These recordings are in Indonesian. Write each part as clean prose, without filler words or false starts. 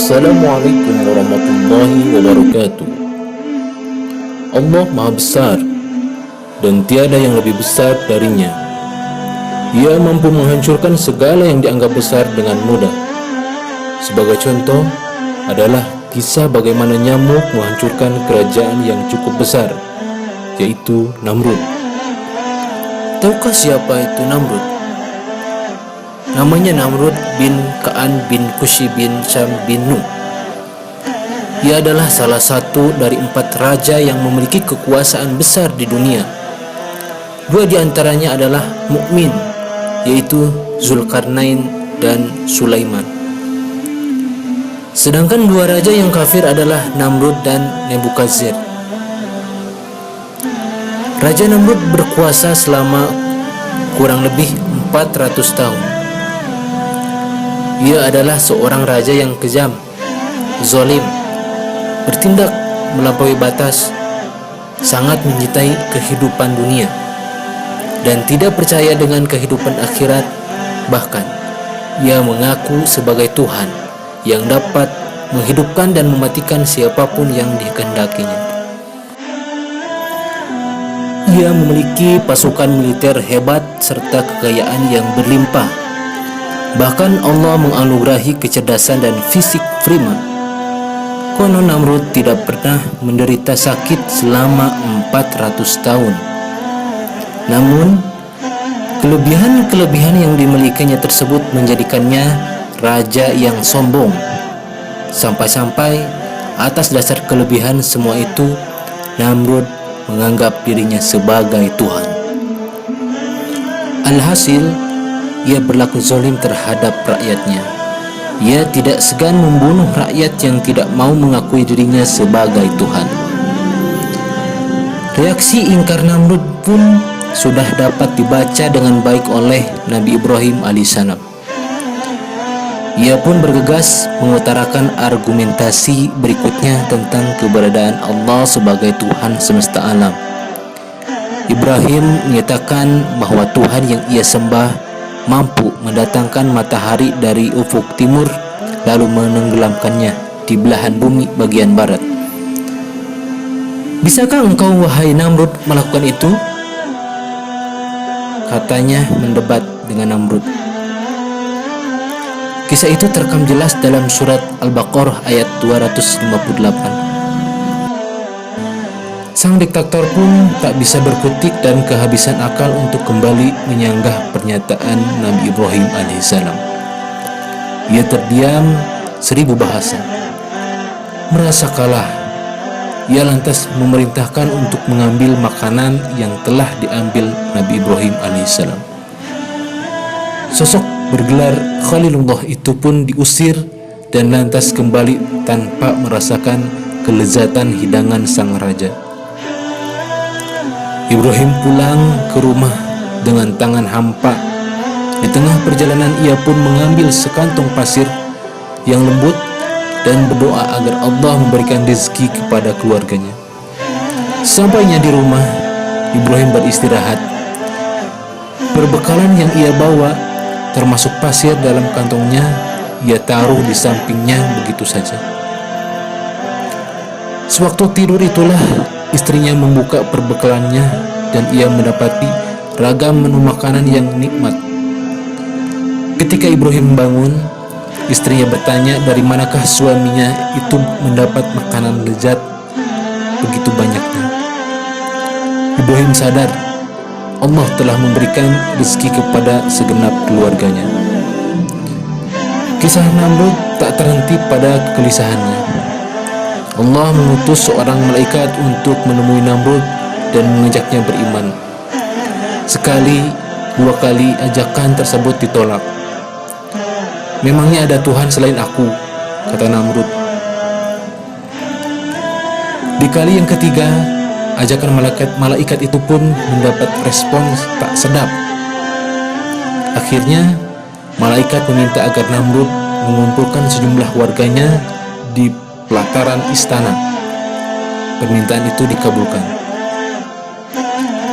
Assalamualaikum warahmatullahi wabarakatuh. Allah Maha Besar dan tiada yang lebih besar darinya. Ia mampu menghancurkan segala yang dianggap besar dengan mudah. Sebagai contoh adalah kisah bagaimana nyamuk menghancurkan kerajaan yang cukup besar, yaitu Namrud. Tahukah siapa itu Namrud? Namanya Namrud bin Ka'an bin Kushi bin Syam bin Nuh. Ia adalah salah satu dari 4 raja yang memiliki kekuasaan besar di dunia. 2 di antaranya adalah mukmin, yaitu Zulkarnain dan Sulaiman. Sedangkan 2 raja yang kafir adalah Namrud dan Nebukadnezar. Raja Namrud berkuasa selama kurang lebih 400 tahun. Ia adalah seorang raja yang kejam, zalim, bertindak melampaui batas, sangat mencintai kehidupan dunia, dan tidak percaya dengan kehidupan akhirat. Bahkan, ia mengaku sebagai Tuhan yang dapat menghidupkan dan mematikan siapapun yang dikehendakinya. Ia memiliki pasukan militer hebat serta kekayaan yang berlimpah. Bahkan Allah menganugerahi kecerdasan dan fisik prima. Konon Namrud tidak pernah menderita sakit selama 400 tahun. Namun, kelebihan-kelebihan yang dimilikinya tersebut menjadikannya raja yang sombong. Sampai-sampai atas dasar kelebihan semua itu, Namrud menganggap dirinya sebagai Tuhan. Alhasil, ia berlaku zalim terhadap rakyatnya. Ia tidak segan membunuh rakyat yang tidak mau mengakui dirinya sebagai Tuhan. Reaksi ingkar Namrud pun sudah dapat dibaca dengan baik oleh Nabi Ibrahim alaihissalam. Ia pun bergegas mengutarakan argumentasi berikutnya tentang keberadaan Allah sebagai Tuhan semesta alam. Ibrahim menyatakan bahwa Tuhan yang ia sembah mampu mendatangkan matahari dari ufuk timur lalu menenggelamkannya di belahan bumi bagian barat. Bisakah engkau wahai Namrud melakukan itu? Katanya mendebat dengan Namrud. Kisah itu terekam jelas dalam surat Al-Baqarah ayat 258. Sang diktator pun tak bisa berkutik dan kehabisan akal untuk kembali menyanggah pernyataan Nabi Ibrahim alaihissalam. Ia terdiam 1000 bahasa. Merasa kalah, ia lantas memerintahkan untuk mengambil makanan yang telah diambil Nabi Ibrahim alaihissalam. Sosok bergelar Khalilullah itu pun diusir dan lantas kembali tanpa merasakan kelezatan hidangan sang raja. Ibrahim pulang ke rumah dengan tangan hampa. Di tengah perjalanan ia pun mengambil sekantong pasir yang lembut dan berdoa agar Allah memberikan rezeki kepada keluarganya. Sampainya di rumah, Ibrahim beristirahat. Perbekalan yang ia bawa, termasuk pasir dalam kantongnya, ia taruh di sampingnya begitu saja. Sewaktu tidur itulah istrinya membuka perbekalannya dan ia mendapati ragam menu makanan yang nikmat. Ketika Ibrahim bangun, istrinya bertanya dari manakah suaminya itu mendapat makanan lezat begitu banyaknya. Ibrahim sadar Allah telah memberikan rezeki kepada segenap keluarganya. Kisah Namrud tak terhenti pada kegelisahannya. Allah mengutus seorang malaikat untuk menemui Namrud dan mengajaknya beriman. Sekali, 2 kali ajakan tersebut ditolak. Memangnya ada Tuhan selain aku, kata Namrud. Di kali yang ketiga, ajakan malaikat itu pun mendapat respons tak sedap. Akhirnya, malaikat meminta agar Namrud mengumpulkan sejumlah warganya di pelataran istana. Permintaan itu dikabulkan.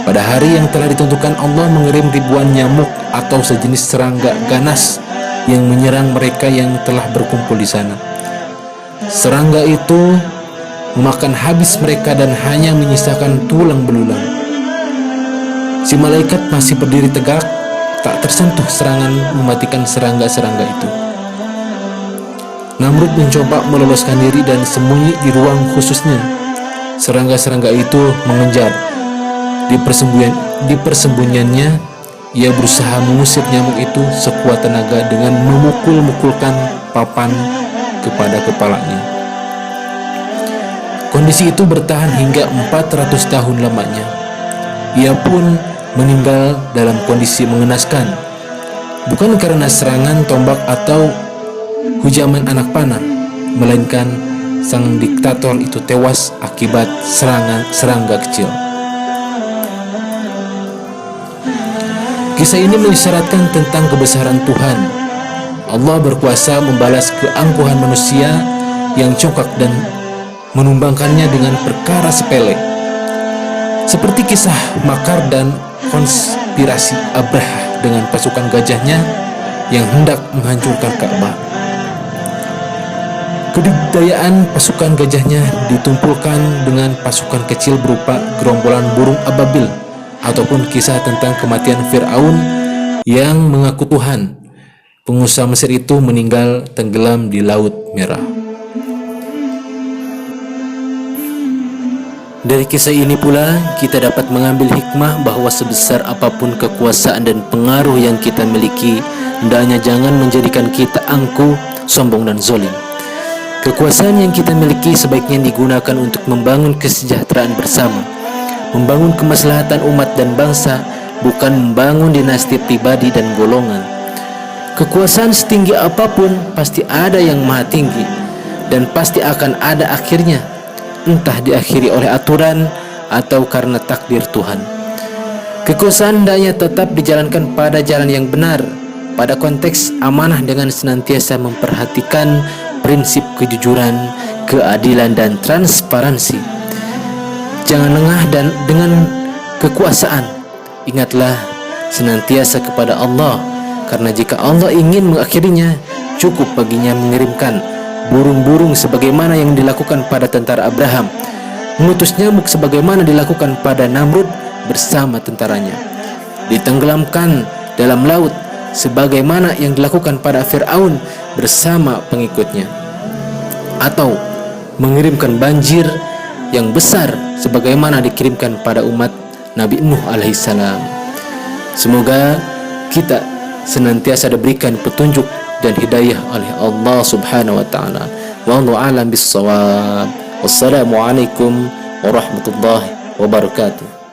Pada hari yang telah ditentukan, Allah mengirim ribuan nyamuk atau sejenis serangga ganas yang menyerang mereka yang telah berkumpul di sana. serangga itu memakan habis mereka dan hanya menyisakan tulang belulang. Si malaikat masih berdiri tegak, tak tersentuh serangan mematikan serangga-serangga itu. Namrud mencoba meloloskan diri dan sembunyi di ruang khususnya. Serangga-serangga itu mengejar. Di persembunyiannya, ia berusaha mengusir nyamuk itu sekuat tenaga dengan memukul-mukulkan papan kepada kepalanya. Kondisi itu bertahan hingga 400 tahun lamanya. Ia pun meninggal dalam kondisi mengenaskan, bukan karena serangan tombak atau hujaman anak panah, melainkan sang diktator itu tewas akibat serangan serangga kecil. Kisah ini mengisyaratkan tentang kebesaran Tuhan. Allah berkuasa membalas keangkuhan manusia yang congkak dan menumbangkannya dengan perkara sepele, seperti kisah makar dan konspirasi Abraha dengan pasukan gajahnya yang hendak menghancurkan Ka'bah. Kedikdayaan pasukan gajahnya ditumpulkan dengan pasukan kecil berupa gerombolan burung ababil, ataupun kisah tentang kematian Fir'aun yang mengaku Tuhan. Pengusaha Mesir itu meninggal tenggelam di Laut Merah. Dari kisah ini pula kita dapat mengambil hikmah bahwa sebesar apapun kekuasaan dan pengaruh yang kita miliki, hendaknya jangan menjadikan kita angkuh, sombong dan zalim. Kekuasaan yang kita miliki sebaiknya digunakan untuk membangun kesejahteraan bersama, membangun kemaslahatan umat dan bangsa, bukan membangun dinasti pribadi dan golongan. Kekuasaan setinggi apapun pasti ada yang maha tinggi dan pasti akan ada akhirnya, entah diakhiri oleh aturan atau karena takdir Tuhan. Kekuasaan hendaknya tetap dijalankan pada jalan yang benar, pada konteks amanah dengan senantiasa memperhatikan prinsip kejujuran, keadilan dan transparansi. Jangan lengah dan dengan kekuasaan. Ingatlah senantiasa kepada Allah, karena jika Allah ingin mengakhirinya, cukup baginya mengirimkan burung-burung sebagaimana yang dilakukan pada tentara Abraham, mengutus nyamuk sebagaimana dilakukan pada Namrud bersama tentaranya, ditenggelamkan dalam laut sebagaimana yang dilakukan pada Fir'aun bersama pengikutnya, atau mengirimkan banjir yang besar sebagaimana dikirimkan pada umat Nabi Nuh alaihissalam. Semoga kita senantiasa diberikan petunjuk dan hidayah oleh Allah subhanahu wa ta'ala. Wallahu a'lam bis-shawab. Wassalamualaikum warahmatullahi wabarakatuh.